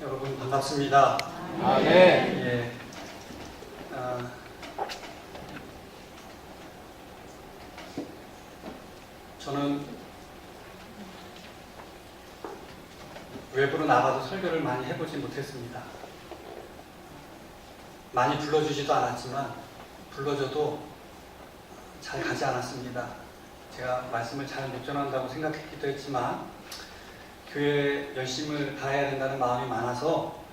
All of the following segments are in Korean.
여러분 반갑습니다. 네. 예. 저는 외부로 나가도 설교를 많이 해보지 못했습니다. 많이 불러주지도 않았지만 불러줘도 잘 가지 않았습니다. 제가 말씀을 잘 못 전한다고 생각했기도 했지만 교회에 열심을 다해야 된다는 마음이 많아서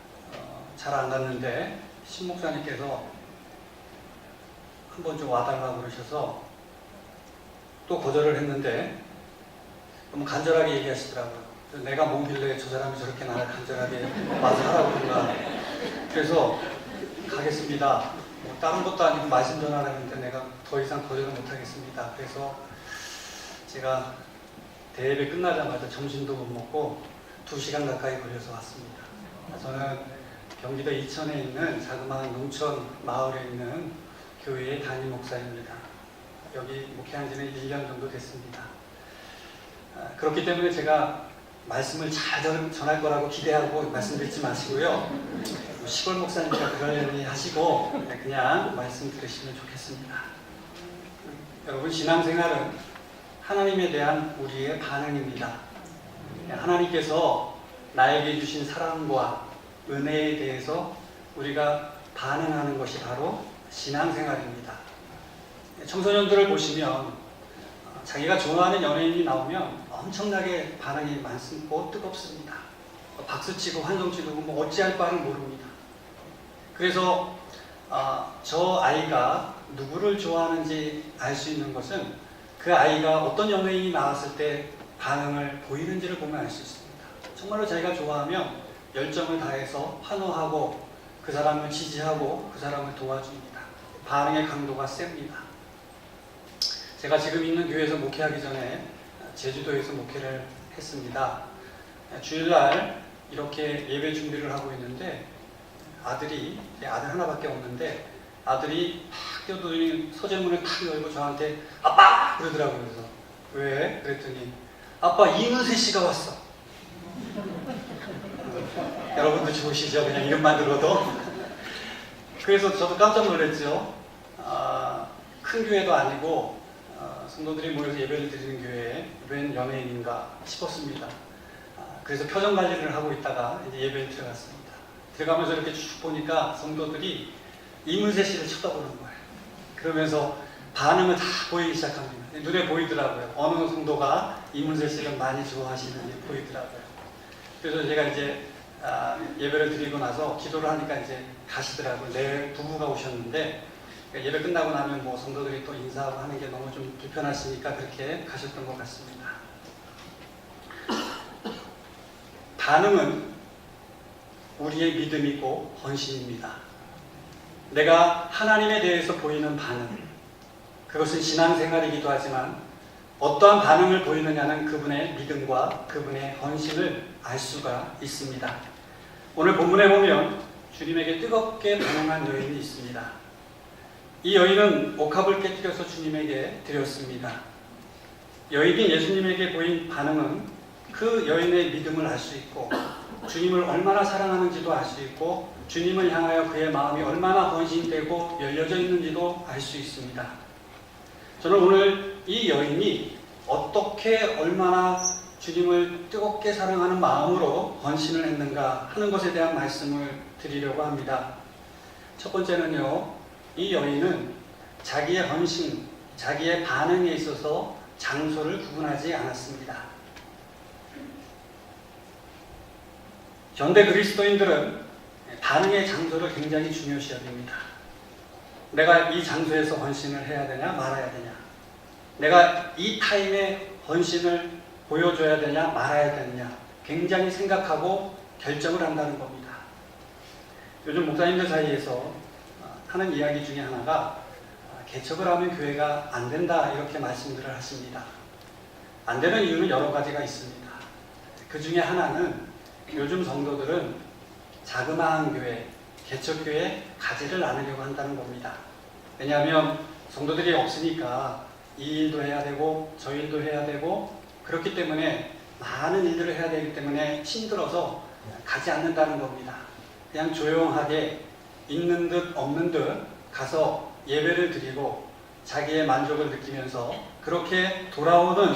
잘 안 갔는데 신 목사님께서 한번 좀 와달라고 그러셔서 또 거절을 했는데 너무 간절하게 얘기하시더라고요. 내가 뭐길래 저 사람이 저렇게 나를 간절하게 와서 하라고 그런가. 그래서 가겠습니다. 뭐 다른 것도 아니고 말씀 전하라는데 내가 더 이상 거절을 못하겠습니다. 그래서 제가 대예배 끝나자마자 점심도 못 먹고 2시간 가까이 걸려서 왔습니다. 저는 경기도 이천에 있는 자그마한 농촌 마을에 있는 교회의 담임 목사입니다. 여기 목회한 지는 1년 정도 됐습니다. 그렇기 때문에 제가 말씀을 잘 전할 거라고 기대하고 말씀드리지 마시고요. 시골 목사님과 그러려니 하시고 그냥 말씀 들으시면 좋겠습니다. 여러분, 신앙생활은 하나님에 대한 우리의 반응입니다. 하나님께서 나에게 주신 사랑과 은혜에 대해서 우리가 반응하는 것이 바로 신앙생활입니다. 청소년들을 보시면 자기가 좋아하는 연예인이 나오면 엄청나게 반응이 많고 뜨겁습니다. 박수치고 환성치고 뭐 어찌할 바를 모릅니다. 그래서 저 아이가 누구를 좋아하는지 알 수 있는 것은 그 아이가 어떤 연예인이 나왔을 때 반응을 보이는지를 보면 알 수 있습니다. 정말로 자기가 좋아하면 열정을 다해서 환호하고 그 사람을 지지하고 그 사람을 도와줍니다. 반응의 강도가 셉니다. 제가 지금 있는 교회에서 목회하기 전에 제주도에서 목회를 했습니다. 주일날 이렇게 예배 준비를 하고 있는데 아들 하나밖에 없는데 아들이 탁 뛰어들더니 서재문을 탁 열고 저한테 아빠! 그러더라고요. 그래서 왜? 그랬더니 아빠, 이문세 씨가 왔어. 여러분도 좋으시죠? 그냥 이름만 들어도. 그래서 저도 깜짝 놀랐죠. 큰 교회도 아니고 성도들이 모여서 예배를 드리는 교회에 웬 연예인인가 싶었습니다. 그래서 표정 관리를 하고 있다가 이제 예배에 들어갔습니다. 들어가면서 이렇게 쭉 보니까 성도들이 이문세 씨를 쳐다보는 거예요. 그러면서 반응을 다 보이기 시작합니다. 눈에 보이더라고요. 어느 성도가 이문세 씨를 많이 좋아하시는지 보이더라고요. 그래서 제가 이제 예배를 드리고 나서 기도를 하니까 이제 가시더라고요. 내 부부가 오셨는데 예배 끝나고 나면 뭐 성도들이 또 인사하고 하는 게 너무 좀 불편하시니까 그렇게 가셨던 것 같습니다. 반응은 우리의 믿음이고 헌신입니다. 내가 하나님에 대해서 보이는 반응, 그것은 신앙생활이기도 하지만 어떠한 반응을 보이느냐는 그분의 믿음과 그분의 헌신을 알 수가 있습니다. 오늘 본문에 보면 주님에게 뜨겁게 반응한 여인이 있습니다. 이 여인은 옥합을 깨뜨려서 주님에게 드렸습니다. 여인이 예수님에게 보인 반응은 그 여인의 믿음을 알 수 있고 주님을 얼마나 사랑하는지도 알 수 있고 주님을 향하여 그의 마음이 얼마나 헌신되고 열려져 있는지도 알 수 있습니다. 저는 오늘 이 여인이 어떻게 얼마나 주님을 뜨겁게 사랑하는 마음으로 헌신을 했는가 하는 것에 대한 말씀을 드리려고 합니다. 첫 번째는요, 이 여인은 자기의 헌신, 자기의 반응에 있어서 장소를 구분하지 않았습니다. 현대 그리스도인들은 반응의 장소를 굉장히 중요시 여깁니다. 내가 이 장소에서 헌신을 해야 되냐 말아야 되냐, 내가 이 타임에 헌신을 보여줘야 되냐 말아야 되느냐 굉장히 생각하고 결정을 한다는 겁니다. 요즘 목사님들 사이에서 하는 이야기 중에 하나가 개척을 하면 교회가 안 된다 이렇게 말씀들을 하십니다. 안 되는 이유는 여러 가지가 있습니다. 그 중에 하나는 요즘 성도들은 자그마한 교회, 개척교회에 가지를 않으려고 한다는 겁니다. 왜냐하면 성도들이 없으니까 이 일도 해야 되고 저 일도 해야 되고 그렇기 때문에 많은 일들을 해야 되기 때문에 힘들어서 가지 않는다는 겁니다. 그냥 조용하게 있는 듯 없는 듯 가서 예배를 드리고 자기의 만족을 느끼면서 그렇게 돌아오는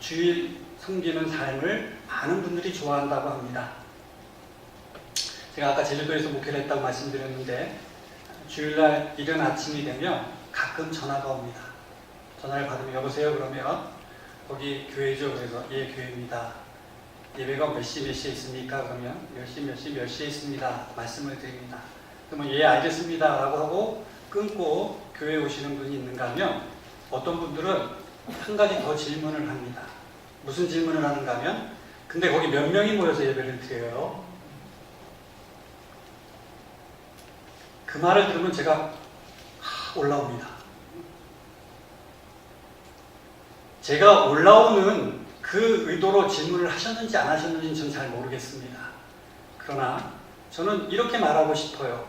주일 섬기는 삶을 많은 분들이 좋아한다고 합니다. 제가 아까 제주도에서 목회를 했다고 말씀드렸는데 주일날 이른 아침이 되면 가끔 전화가 옵니다. 전화를 받으면 여보세요 그러면 거기 교회죠. 그래서 예 교회입니다. 예배가 몇 시에 있습니까? 그러면 몇 시에 있습니다. 말씀을 드립니다. 그러면 예 알겠습니다 라고 하고 끊고 교회에 오시는 분이 있는가 하면 어떤 분들은 한 가지 더 질문을 합니다. 무슨 질문을 하는가 하면 근데 거기 몇 명이 모여서 예배를 드려요? 그 말을 들으면 제가 올라옵니다. 제가 올라오는 그 의도로 질문을 하셨는지 안 하셨는지는 저는 잘 모르겠습니다. 그러나 저는 이렇게 말하고 싶어요.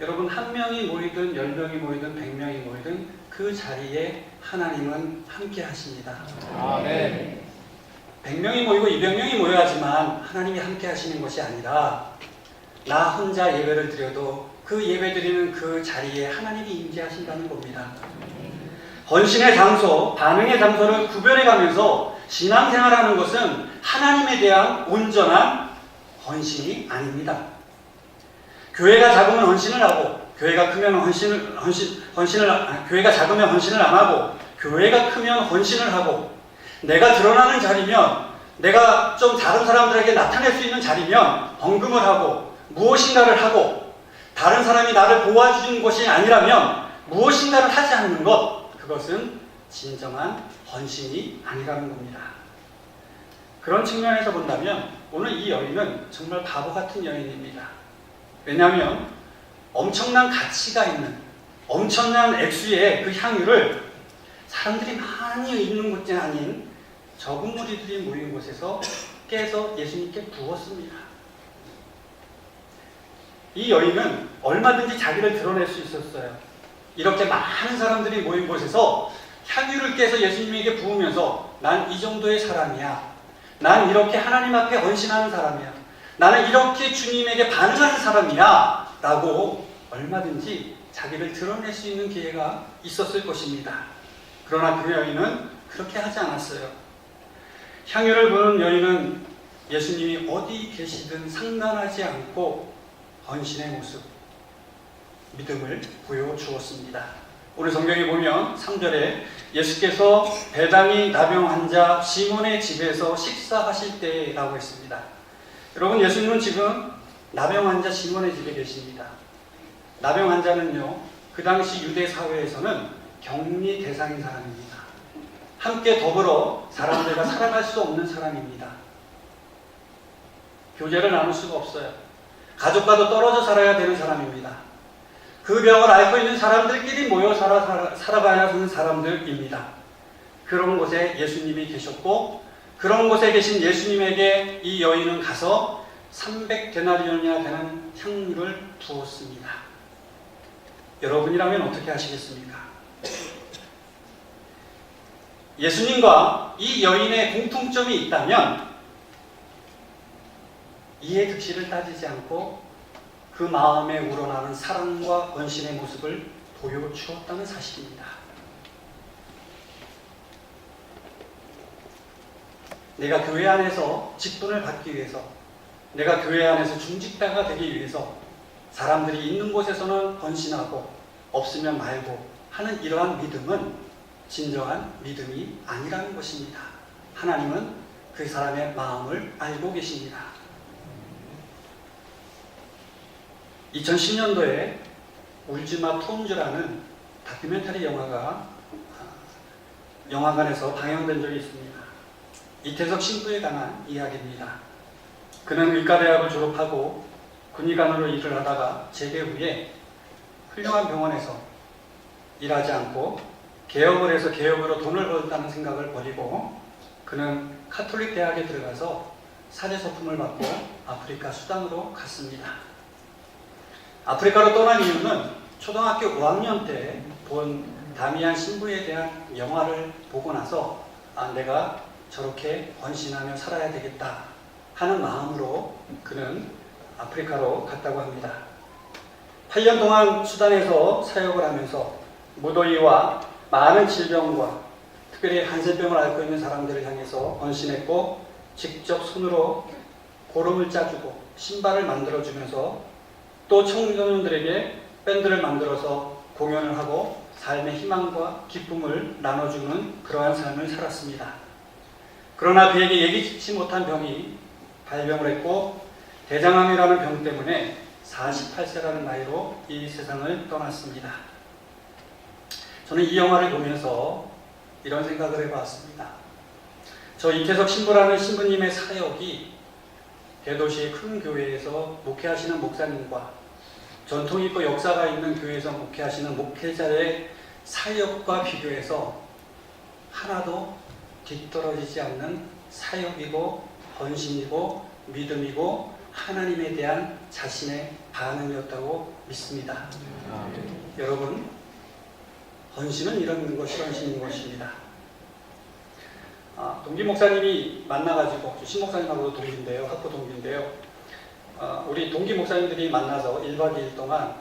여러분 한 명이 모이든 10명이 모이든 100명이 모이든 그 자리에 하나님은 함께 하십니다. 아멘. 100명이 모이고 200명이 모여야지만 하나님이 함께 하시는 것이 아니라 나 혼자 예배를 드려도 그 예배 드리는 그 자리에 하나님이 임재하신다는 겁니다. 헌신의 장소, 반응의 장소를 구별해가면서 신앙생활하는 것은 하나님에 대한 온전한 헌신이 아닙니다. 교회가 작으면 헌신을 하고, 교회가 크면 교회가 작으면 헌신을 안 하고, 교회가 크면 헌신을 하고, 내가 드러나는 자리면, 내가 좀 다른 사람들에게 나타낼 수 있는 자리면 헌금을 하고, 무엇인가를 하고, 다른 사람이 나를 도와주는 것이 아니라면 무엇인가를 하지 않는 것, 그것은 진정한 헌신이 아니라는 겁니다. 그런 측면에서 본다면 오늘 이 여인은 정말 바보 같은 여인입니다. 왜냐하면 엄청난 가치가 있는 엄청난 액수의 그 향유를 사람들이 많이 있는 곳이 아닌 적은 무리들이 모인 곳에서 깨서 예수님께 부었습니다. 이 여인은 얼마든지 자기를 드러낼 수 있었어요. 이렇게 많은 사람들이 모인 곳에서 향유를 깨서 예수님에게 부으면서 난 이 정도의 사람이야. 난 이렇게 하나님 앞에 헌신하는 사람이야. 나는 이렇게 주님에게 반응하는 사람이야. 라고 얼마든지 자기를 드러낼 수 있는 기회가 있었을 것입니다. 그러나 그 여인은 그렇게 하지 않았어요. 향유를 부은 여인은 예수님이 어디 계시든 상관하지 않고 헌신의 모습, 믿음을 보여주었습니다. 오늘 성경에 보면 3절에 예수께서 배당이 나병 환자 시몬의 집에서 식사하실 때라고 했습니다. 여러분, 예수님은 지금 나병 환자 시몬의 집에 계십니다. 나병 환자는요, 그 당시 유대 사회에서는 격리 대상인 사람입니다. 함께 더불어 사람들과 살아갈 수 없는 사람입니다. 교제를 나눌 수가 없어요. 가족과도 떨어져 살아야 되는 사람입니다. 그 병을 앓고 있는 사람들끼리 모여 살아가야 하는 사람들입니다. 그런 곳에 예수님이 계셨고, 그런 곳에 계신 예수님에게 이 여인은 가서 300데나리온이나 되는 향유를 부었습니다. 여러분이라면 어떻게 하시겠습니까? 예수님과 이 여인의 공통점이 있다면 이해 득실을 따지지 않고 그 마음에 우러나는 사랑과 헌신의 모습을 보여주었다는 사실입니다. 내가 교회 안에서 직분을 받기 위해서, 내가 교회 안에서 중직자가 되기 위해서 사람들이 있는 곳에서는 헌신하고 없으면 말고 하는 이러한 믿음은 진정한 믿음이 아니라는 것입니다. 하나님은 그 사람의 마음을 알고 계십니다. 2010년도에 울지마 톰즈라는 다큐멘터리 영화가 영화관에서 방영된 적이 있습니다. 이태석 신부에 관한 이야기입니다. 그는 의과대학을 졸업하고 군의관으로 일을 하다가 재개 후에 훌륭한 병원에서 일하지 않고 개업을 해서 개업으로 돈을 벌었다는 생각을 버리고 그는 카톨릭 대학에 들어가서 사제소품을 받고 아프리카 수단으로 갔습니다. 아프리카로 떠난 이유는 초등학교 5학년 때 본 다미안 신부에 대한 영화를 보고 나서 내가 저렇게 헌신하며 살아야 되겠다 하는 마음으로 그는 아프리카로 갔다고 합니다. 8년 동안 수단에서 사역을 하면서 무더위와 많은 질병과 특별히 한센병을 앓고 있는 사람들을 향해서 헌신했고, 직접 손으로 고름을 짜주고 신발을 만들어주면서 또 청소년들에게 밴드를 만들어서 공연을 하고 삶의 희망과 기쁨을 나눠주는 그러한 삶을 살았습니다. 그러나 그에게 예기치 못한 병이 발병을 했고, 대장암이라는 병 때문에 48세라는 나이로 이 세상을 떠났습니다. 저는 이 영화를 보면서 이런 생각을 해봤습니다. 저 이태석 신부라는 신부님의 사역이 대도시의 큰 교회에서 목회하시는 목사님과 전통 있고 역사가 있는 교회에서 목회하시는 목회자의 사역과 비교해서 하나도 뒤떨어지지 않는 사역이고 헌신이고 믿음이고 하나님에 대한 자신의 반응이었다고 믿습니다. 여러분, 헌신은 이런 것이 헌신인 것입니다. 동기 목사님이 만나가지고, 신 목사님하고도 동기인데요, 학부 동기인데요. 우리 동기 목사님들이 만나서 1박 2일 동안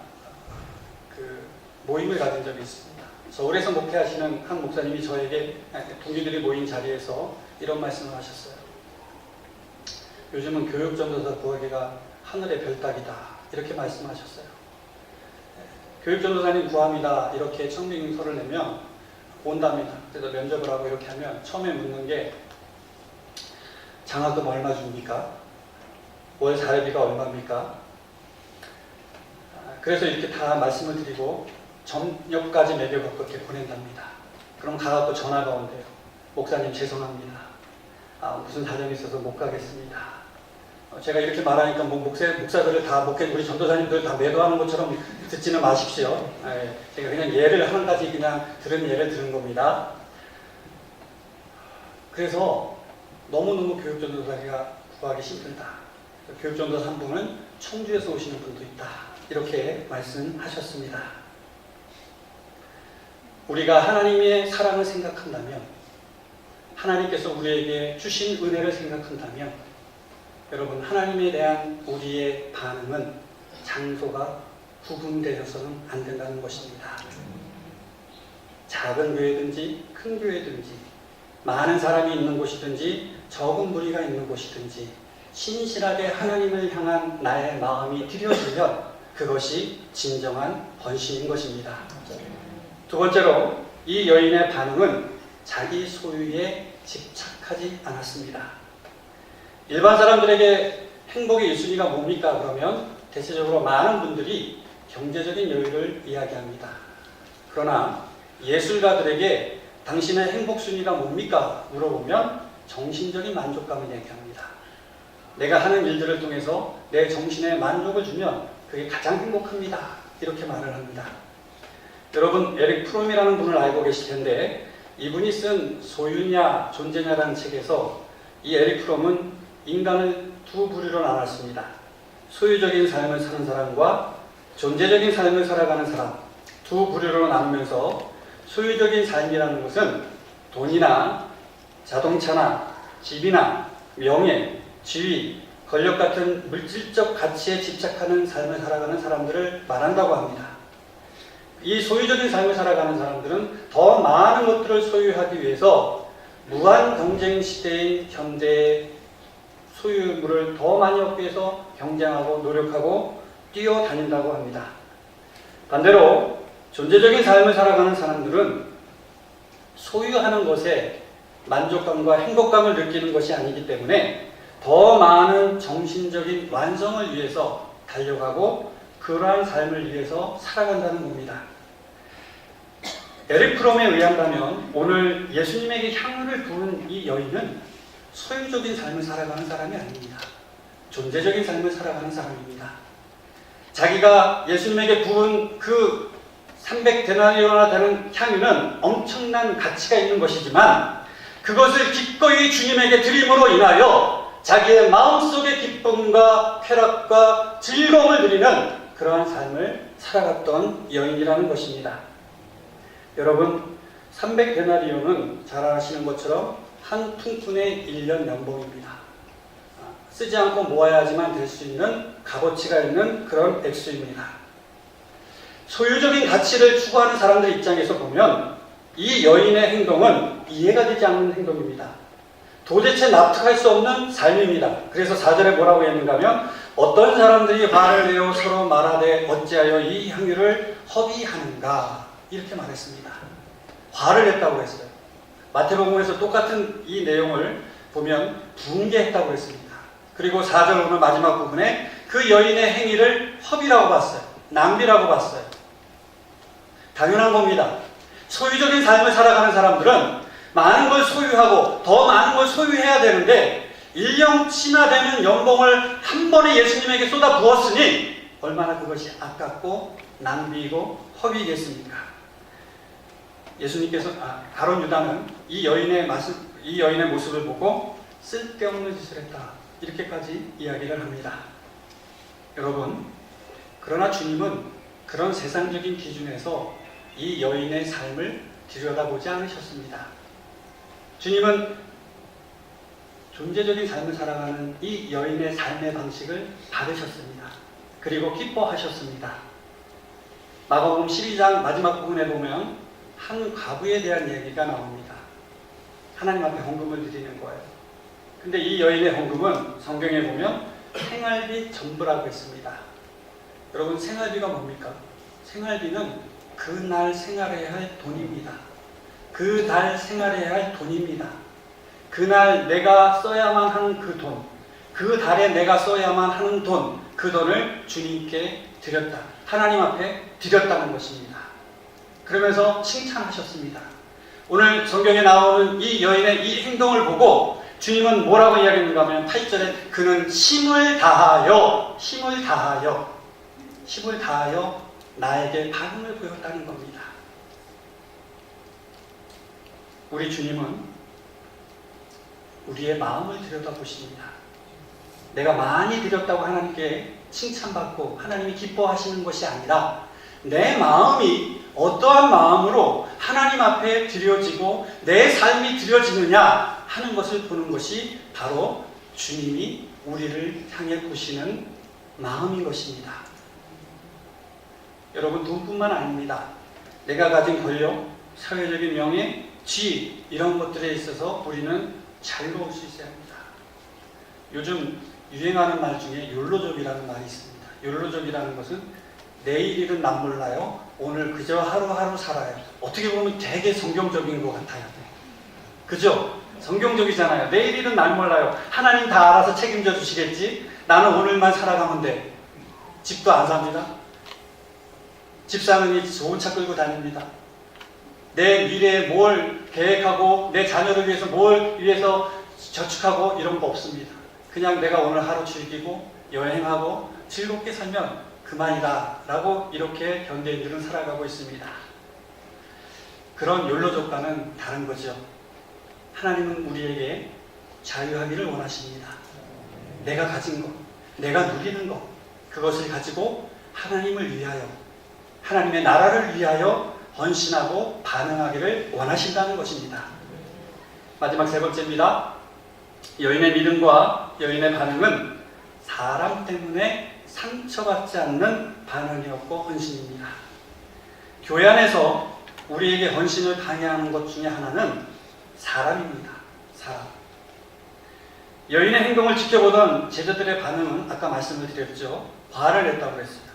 그 모임을 가진 적이 있습니다. 서울에서 목회하시는 한 목사님이 저에게 동기들이 모인 자리에서 이런 말씀을 하셨어요. 요즘은 교육전도사 구하기가 하늘의 별따기다, 이렇게 말씀하셨어요. 교육전도사님 구합니다, 이렇게 청빙서를 내면 온답니다. 그래서 면접을 하고 이렇게 하면 처음에 묻는 게 장학금 얼마 줍니까? 월 사례비가 얼마입니까? 그래서 이렇게 다 말씀을 드리고 점역까지 매겨갖고 이렇게 보낸답니다. 그럼 가갖고 전화가 온대요. 목사님 죄송합니다. 무슨 사정이 있어서 못 가겠습니다. 제가 이렇게 말하니까 목사들을 다 우리 전도사님들 다 매도하는 것처럼 듣지는 마십시오. 제가 그냥 예를 한 가지 그냥 들은 예를 들은 겁니다. 그래서 너무너무 교육전도사가 구하기 힘들다. 교육전도사 한 분은 청주에서 오시는 분도 있다, 이렇게 말씀하셨습니다. 우리가 하나님의 사랑을 생각한다면, 하나님께서 우리에게 주신 은혜를 생각한다면, 여러분, 하나님에 대한 우리의 반응은 장소가 구분되어서는 안 된다는 것입니다. 작은 교회든지 큰 교회든지 많은 사람이 있는 곳이든지 적은 무리가 있는 곳이든지 신실하게 하나님을 향한 나의 마음이 드려지면 그것이 진정한 헌신인 것입니다. 두 번째로, 이 여인의 반응은 자기 소유에 집착하지 않았습니다. 일반 사람들에게 행복의 1순위가 뭡니까? 그러면 대체적으로 많은 분들이 경제적인 여유를 이야기합니다. 그러나 예술가들에게 당신의 행복 순위가 뭡니까? 물어보면 정신적인 만족감을 얘기합니다. 내가 하는 일들을 통해서 내 정신에 만족을 주면 그게 가장 행복합니다, 이렇게 말을 합니다. 여러분, 에릭 프롬이라는 분을 알고 계실 텐데, 이분이 쓴 소유냐 존재냐라는 책에서 이 에릭 프롬은 인간을 두 부류로 나눴습니다. 소유적인 삶을 사는 사람과 존재적인 삶을 살아가는 사람, 두 부류로 나누면서, 소유적인 삶이라는 것은 돈이나 자동차나 집이나 명예, 지위, 권력 같은 물질적 가치에 집착하는 삶을 살아가는 사람들을 말한다고 합니다. 이 소유적인 삶을 살아가는 사람들은 더 많은 것들을 소유하기 위해서 무한 경쟁 시대인 현대의 소유물을 더 많이 얻기 위해서 경쟁하고 노력하고 뛰어다닌다고 합니다. 반대로 존재적인 삶을 살아가는 사람들은 소유하는 것에 만족감과 행복감을 느끼는 것이 아니기 때문에 더 많은 정신적인 완성을 위해서 달려가고 그러한 삶을 위해서 살아간다는 겁니다. 에릭 프롬에 의한다면 오늘 예수님에게 향유를 부은 이 여인은 소유적인 삶을 살아가는 사람이 아닙니다. 존재적인 삶을 살아가는 사람입니다. 자기가 예수님에게 부은 그 300데나리온이나 되는 향유는 엄청난 가치가 있는 것이지만, 그것을 기꺼이 주님에게 드림으로 인하여 자기의 마음속의 기쁨과 쾌락과 즐거움을 누리는 그러한 삶을 살아갔던 여인이라는 것입니다. 여러분, 300데나리온은 잘 아시는 것처럼 한 품꾼의 1년 연봉입니다. 쓰지 않고 모아야지만 될 수 있는 값어치가 있는 그런 액수입니다. 소유적인 가치를 추구하는 사람들 입장에서 보면 이 여인의 행동은 이해가 되지 않는 행동입니다. 도대체 납득할 수 없는 삶입니다. 그래서 4절에 뭐라고 했는가 하면 어떤 사람들이 화를 내어 서로 말하되 어찌하여 이 향유를 허비하는가 이렇게 말했습니다. 화를 냈다고 했어요. 마태복음에서 똑같은 이 내용을 보면 분개했다고 했습니다. 그리고 4절 오늘 마지막 부분에 그 여인의 행위를 허비라고 봤어요. 낭비라고 봤어요. 당연한 겁니다. 소유적인 삶을 살아가는 사람들은 많은 걸 소유하고 더 많은 걸 소유해야 되는데 1년치나 되는 연봉을 한 번에 예수님에게 쏟아 부었으니 얼마나 그것이 아깝고 낭비이고 허비겠습니까? 예수님께서 가룟 유다는 이 여인의 모습을 보고 쓸데없는 짓을 했다 이렇게까지 이야기를 합니다. 여러분, 그러나 주님은 그런 세상적인 기준에서 이 여인의 삶을 들여다보지 않으셨습니다. 주님은 존재적인 삶을 살아가는 이 여인의 삶의 방식을 받으셨습니다. 그리고 기뻐하셨습니다. 마가복음 12장 마지막 부분에 보면 한 과부에 대한 얘기가 나옵니다. 하나님 앞에 헌금을 드리는 거예요. 근데 이 여인의 헌금은 성경에 보면 생활비 전부라고 했습니다. 여러분, 생활비가 뭡니까? 생활비는 그날 생활해야 할 돈입니다. 그달 생활해야 할 돈입니다. 그날 내가 써야만 하는 그 돈, 그 달에 내가 써야만 하는 돈, 그 돈을 주님께 드렸다. 하나님 앞에 드렸다는 것입니다. 그러면서 칭찬하셨습니다. 오늘 성경에 나오는 이 여인의 이 행동을 보고 주님은 뭐라고 이야기했는가 하면 8절에 그는 힘을 다하여 나에게 반응을 보였다는 겁니다. 우리 주님은 우리의 마음을 들여다보십니다. 내가 많이 드렸다고 하나님께 칭찬받고 하나님이 기뻐하시는 것이 아니라 내 마음이 어떠한 마음으로 하나님 앞에 드려지고 내 삶이 드려지느냐 하는 것을 보는 것이 바로 주님이 우리를 향해 보시는 마음인 것입니다. 여러분, 돈뿐만 아닙니다. 내가 가진 권력, 사회적인 명예, 지위 이런 것들에 있어서 우리는 자유로울 수 있어야 합니다. 요즘 유행하는 말 중에 욜로족이라는 말이 있습니다. 욜로족이라는 것은 내일 일은 남 몰라요. 오늘 그저 하루하루 살아요. 어떻게 보면 되게 성경적인 것 같아요. 그죠? 성경적이잖아요. 내일 일은 남 몰라요. 하나님 다 알아서 책임져 주시겠지. 나는 오늘만 살아가면 돼. 집도 안 삽니다. 집 사느니 좋은 차 끌고 다닙니다. 내 미래에 뭘 계획하고 내 자녀를 위해서 뭘 위해서 저축하고 이런 거 없습니다. 그냥 내가 오늘 하루 즐기고 여행하고 즐겁게 살면 그만이다 라고 이렇게 현대인들은 살아가고 있습니다. 그런 욜로족과는 다른 거죠. 하나님은 우리에게 자유하기를 원하십니다. 내가 가진 것, 내가 누리는 것, 그것을 가지고 하나님을 위하여, 하나님의 나라를 위하여 헌신하고 반응하기를 원하신다는 것입니다. 마지막 세 번째입니다. 여인의 믿음과 여인의 반응은 사람 때문에 상처받지 않는 반응이었고 헌신입니다. 교회 안에서 우리에게 헌신을 방해하는 것 중에 하나는 사람입니다. 사람. 여인의 행동을 지켜보던 제자들의 반응은 아까 말씀을 드렸죠. 화를 냈다고 했어요.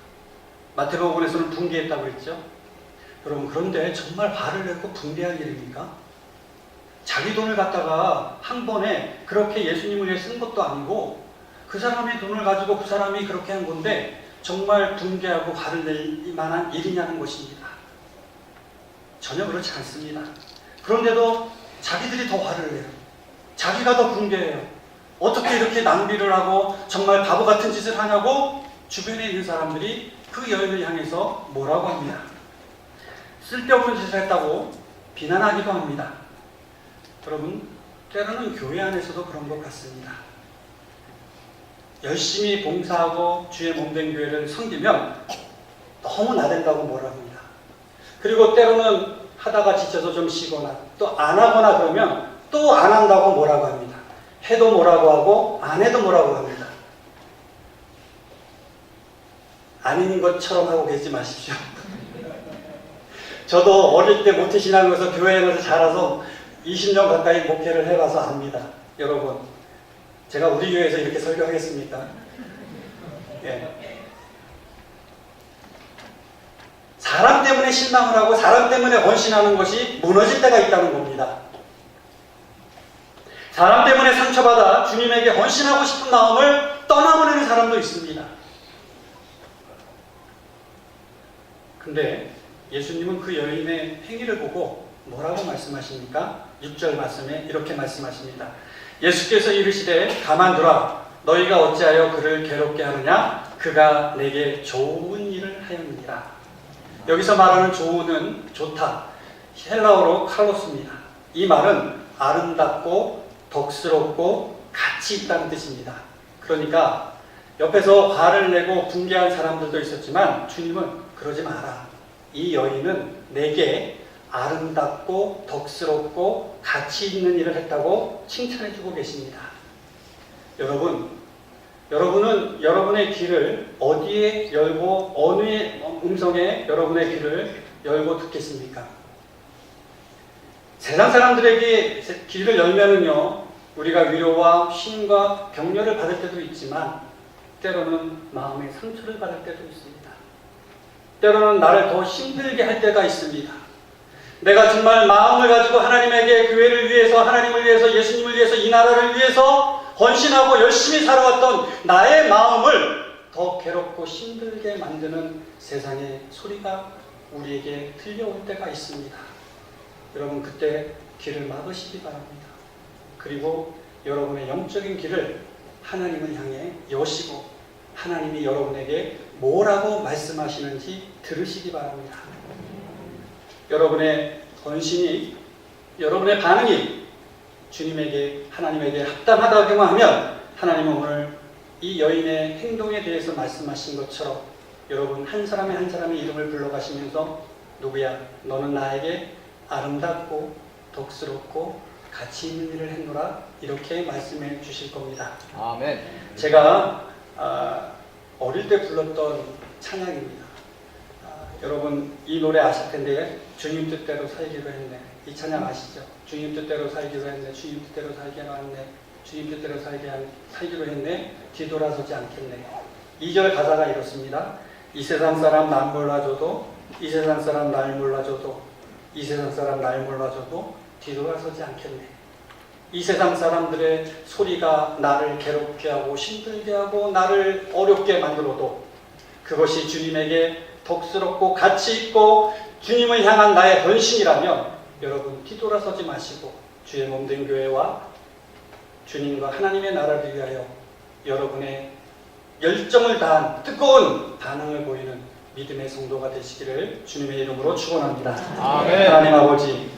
마태복음에서는 분개했다고 했죠. 여러분, 그런데 정말 화를 내고 분개할 일입니까? 자기 돈을 갖다가 한 번에 그렇게 예수님을 위해 쓴 것도 아니고 그 사람의 돈을 가지고 그 사람이 그렇게 한 건데 정말 분개하고 화를 낼 만한 일이냐는 것입니다. 전혀 그렇지 않습니다. 그런데도 자기들이 더 화를 내요. 자기가 더 분개해요. 어떻게 이렇게 낭비를 하고 정말 바보 같은 짓을 하냐고 주변에 있는 사람들이 그 여인을 향해서 뭐라고 합니다. 쓸데없는 짓을 했다고 비난하기도 합니다. 여러분, 때로는 교회 안에서도 그런 것 같습니다. 열심히 봉사하고 주의 몸된 교회를 섬기면 너무 나댄다고 뭐라 합니다. 그리고 때로는 하다가 지쳐서 좀 쉬거나 또 안 하거나 그러면 또 안 한다고 뭐라고 합니다. 해도 뭐라고 하고 안 해도 뭐라고 합니다. 아닌 것처럼 하고 계시지 마십시오. 저도 어릴 때 모태신앙에서 교회에 가서 자라서 20년 가까이 목회를 해봐서 압니다. 여러분, 제가 우리 교회에서 이렇게 설교하겠습니까? 예. 사람 때문에 실망을 하고 사람 때문에 헌신하는 것이 무너질 때가 있다는 겁니다. 사람 때문에 상처받아 주님에게 헌신하고 싶은 마음을 떠나보내는 사람도 있습니다. 근데 예수님은 그 여인의 행위를 보고 뭐라고 말씀하십니까? 6절 말씀에 이렇게 말씀하십니다. 예수께서 이르시되 가만두라. 너희가 어찌하여 그를 괴롭게 하느냐? 그가 내게 좋은 일을 하였느니라. 여기서 말하는 좋은은 좋다. 헬라어로 칼로스입니다. 이 말은 아름답고 덕스럽고 가치 있다는 뜻입니다. 그러니까 옆에서 화를 내고 분개한 사람들도 있었지만 주님은 그러지 마라. 이 여인은 내게 아름답고 덕스럽고 가치 있는 일을 했다고 칭찬해주고 계십니다. 여러분은 여러분의 귀를 어디에 열고 어느 음성에 여러분의 귀를 열고 듣겠습니까? 세상 사람들에게 귀를 열면은요, 우리가 위로와 쉼과 격려를 받을 때도 있지만 때로는 마음의 상처를 받을 때도 있습니다. 때로는 나를 더 힘들게 할 때가 있습니다. 내가 정말 마음을 가지고 하나님에게 교회를 위해서, 하나님을 위해서, 예수님을 위해서, 이 나라를 위해서 헌신하고 열심히 살아왔던 나의 마음을 더 괴롭고 힘들게 만드는 세상의 소리가 우리에게 들려올 때가 있습니다. 여러분, 그때 귀를 막으시기 바랍니다. 그리고 여러분의 영적인 귀를 하나님을 향해 여시고 하나님이 여러분에게 뭐라고 말씀하시는지 들으시기 바랍니다. 여러분의 헌신이, 여러분의 반응이 주님에게, 하나님에게 합당하다고 하면 하나님은 오늘 이 여인의 행동에 대해서 말씀하신 것처럼 여러분 한 사람의 한 사람의 이름을 불러가시면서 누구야? 너는 나에게 아름답고 덕스럽고 가치 있는 일을 했노라, 이렇게 말씀해 주실 겁니다. 아멘. 제가 어릴 때 불렀던 찬양입니다. 여러분 이 노래 아실 텐데, 주님 뜻대로 살기로 했네. 이 찬양 아시죠? 주님 뜻대로 살기로 했네. 주님 뜻대로 살기로 했네. 주님 뜻대로 살기로 했네. 뒤돌아서지 않겠네. 2절 가사가 이렇습니다. 이 세상 사람 날 몰라줘도, 이 세상 사람 날 몰라줘도, 이 세상 사람 날 몰라줘도 뒤돌아서지 않겠네. 이 세상 사람들의 소리가 나를 괴롭게 하고 힘들게 하고 나를 어렵게 만들어도 그것이 주님에게 덕스럽고 가치 있고 주님을 향한 나의 헌신이라면 여러분 뒤돌아서지 마시고 주의 몸된 교회와 주님과 하나님의 나라를 위하여 여러분의 열정을 다한 뜨거운 반응을 보이는 믿음의 성도가 되시기를 주님의 이름으로 축원합니다. 아멘. 하나님 아버지,